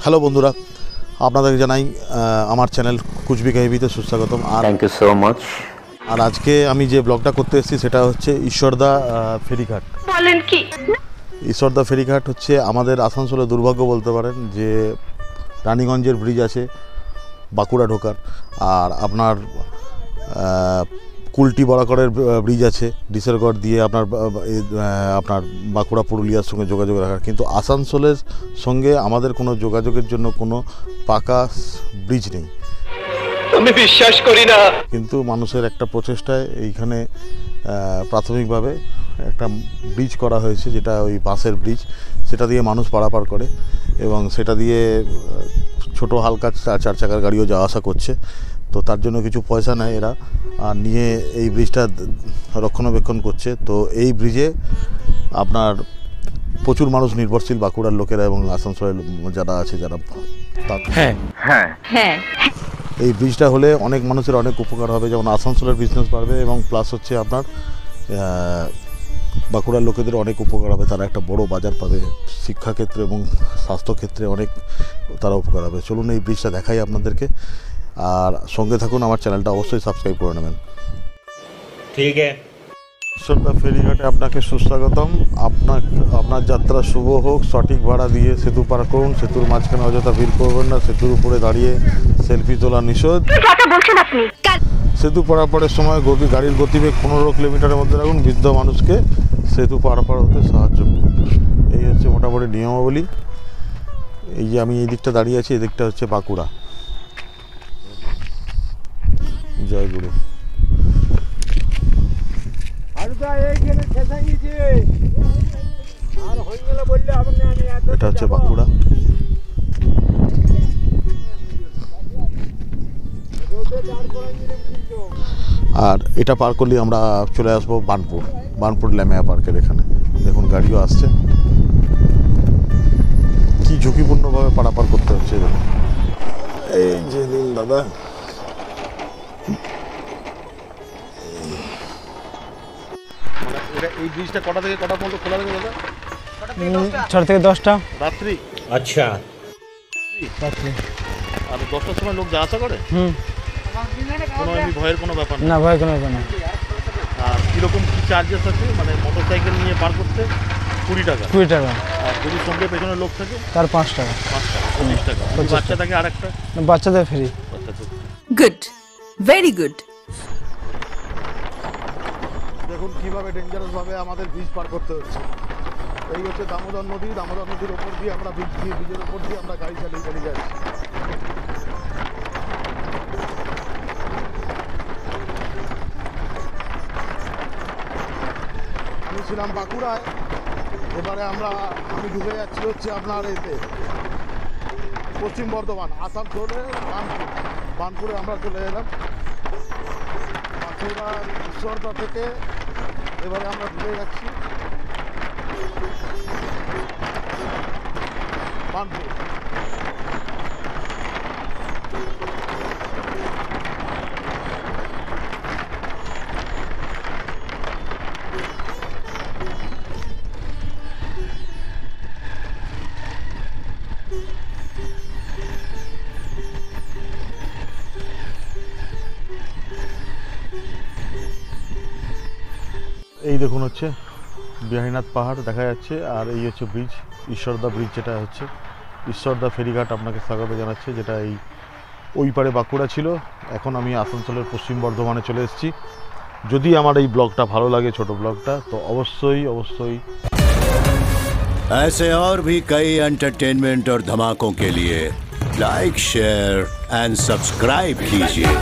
Hello বন্ধুরা, আপনাদেরকে জানাই আমার চ্যানেল কুচবিহারিতে সুস্বাগতম। আর থ্যাংক ইউ সো মাচ। আর আজকে আমি যে ব্লগটা করতে এসেছি সেটা হচ্ছে ঈশ্বরদা ফেরিঘাট। বলেন কি? ঈশ্বরদা ফেরিঘাট হচ্ছে আমাদের আসানসোলের দুর্ভাগ্য বলতে পারেন, যে রানীগঞ্জের ব্রিজ আছে বাঁকুড়া ঢোকার, আর আপনার কুলটি বরাকরের ব্রিজ আছে ডিসেরগড় দিয়ে আপনার বাঁকুড়া পুরুলিয়ার সঙ্গে যোগাযোগ রাখার, কিন্তু আসানসোলের সঙ্গে আমাদের কোনো যোগাযোগের জন্য কোনো পাকা ব্রিজ নেই। আমি বিশ্বাস করি না। কিন্তু মানুষের একটা প্রচেষ্টায় এইখানে প্রাথমিকভাবে একটা ব্রিজ করা হয়েছে, যেটা ওই বাঁশের ব্রিজ, সেটা দিয়ে মানুষ পারাপার করে এবং সেটা দিয়ে ছোট হালকা চার চাকার গাড়িও যাওয়া আসা করছে। তো তার জন্য কিছু পয়সা নেয় এরা, আর নিয়ে এই ব্রিজটা রক্ষণাবেক্ষণ করছে। তো এই ব্রিজে আপনার প্রচুর মানুষ নির্ভরশীল, বাঁকুড়ার লোকেরা এবং আসানসোলের যারা আছে যারা। হ্যাঁ, এই ব্রিজটা হলে অনেক মানুষের অনেক উপকার হবে, যেমন আসানসোলের বিজনেস বাড়বে এবং প্লাস হচ্ছে আপনার বাঁকুড়ার লোকেদের অনেক উপকার হবে। তারা একটা বড় বাজার পাবে, শিক্ষাক্ষেত্রে এবং স্বাস্থ্যক্ষেত্রে অনেক তারা উপকার হবে। চলুন এই ব্রিজটা দেখাই আপনাদেরকে, আর সঙ্গে থাকুন, আমার চ্যানেলটা অবশ্যই সাবস্ক্রাইব করে নেবেন। ঠিক আছে। ঈশ্বরদা ফেরিঘাটে আপনাকে সুস্বাগতম। আপনার যাত্রা শুভ হোক। সঠিক ভাড়া দিয়ে সেতু পার করুন। সেতুর মাঝখানে অযথা ভিড় করবেন না। সেতুর উপরে দাঁড়িয়ে সেলফি তোলা নিষেধ। বলছেন আপনি? সেতু পারাপারের সময় গাড়ির গতিবেগ 15 কিলোমিটারের মধ্যে রাখুন। বৃদ্ধ মানুষকে সেতু পারাপার হতে সাহায্য করুন। এই হচ্ছে মোটামুটি নিয়মাবলী। এই যে আমি এই দিকটা দাঁড়িয়ে আছি, এই দিকটা হচ্ছে বাঁকুড়া। জয়গুরু। এটা হচ্ছে বাঁকুড়া। আর এটা পার করলে আমরা চলে আসবো বানপুর ল্যামেয়া পার্কের এখানে। দেখুন গাড়িও আসছে। কি ঝুঁকিপূর্ণভাবে পারাপার করতে হচ্ছে। এই যে দিন দাদা, এই ব্রিজটা কটা থেকে কটা পর্যন্ত খোলা থাকে দাদা? 6 থেকে 10টা রাত্রি। আচ্ছা। আর 10টার সময় লোক যা আসা করে? কোনো এমনি ভয়ের কোনো ব্যাপার না, ভয় কোনো ব্যাপার না। আর কীরকম কী চার্জেস আছে? মানে মোটর সাইকেল নিয়ে পার করতে 20 টাকা। 20 টাকা। আর যদি সঙ্গে পেছনে লোক থাকে তার 5 টাকা। 5 টাকা, 25 টাকা। বাচ্চা থাকে আর একটা বাচ্চাদের ফ্রি। Good, very good. দেখুন কীভাবে ডেঞ্জারাসভাবে আমাদের ব্রিজ পার করতে হচ্ছে। এই হচ্ছে দামোদর নদী। দামোদর নদীর ওপর দিয়ে আমরা ব্রিজের ওপর দিয়ে আমরা গাড়ি চালিয়ে যাচ্ছি। আমি ছিলাম বাঁকুড়ায়, এবারে আমি ঢুকে যাচ্ছি হচ্ছে আপনার এতে পশ্চিম বর্ধমান, আসানসোলে বানপুরে আমরা চলে এলাম। বাঁকুড়া ঈশ্বরদা থেকে এবারে আমরা ঢুকে যাচ্ছি বানপুর। এই দেখুন হচ্ছে বিহারীনাথ পাহাড় দেখা যাচ্ছে, আর এই হচ্ছে ব্রিজ, ঈশ্বরদা ব্রিজ, যেটা হচ্ছে ঈশ্বরদা ফেরিঘাট। আপনাকে স্বাগত জানাচ্ছে, যেটা ওই পারে বাঁকুড়া ছিল। এখন আমি আসানসোলের পশ্চিম বর্ধমানে চলে এসেছি। যদি আমার এই ব্লগটা ভালো লাগে, ছোট ব্লগটা, তো অবশ্যই ऐसे और भी कई एंटरटेनमेंट और धमाकों के लिए लाइक, शेयर एंड सब्सक्राइब कीजिए।